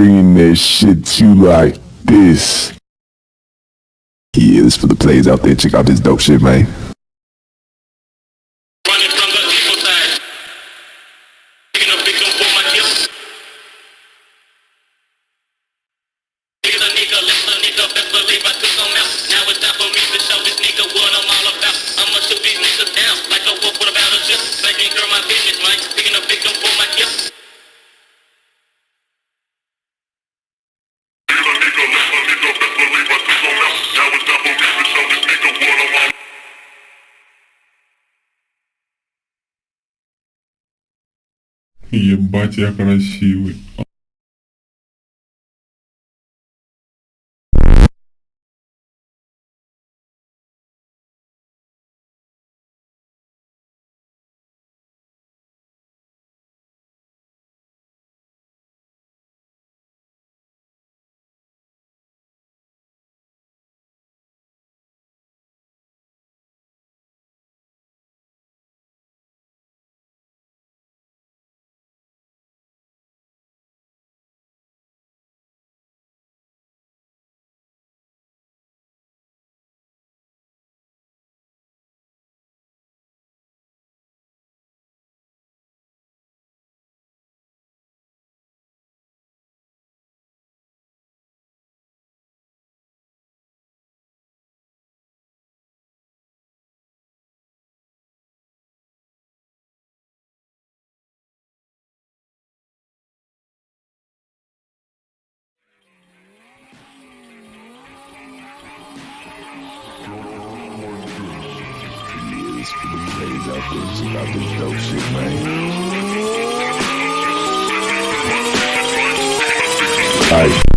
bringing that shit to you like this. Yeah, this for the players out there. Check out this dope shit, man. Running from the people side. Taking a victim for my kills. Nigga, let the nigga best believe I took some else. Now it's time for me to show this nigga what I'm all about. I'ma shoot these niggas down like a wolf with a battleship. Taking care of my business, man. Taking a victim for my kills. Ебать, я красивый. For the players out there. Check out this dope shit, man. All right.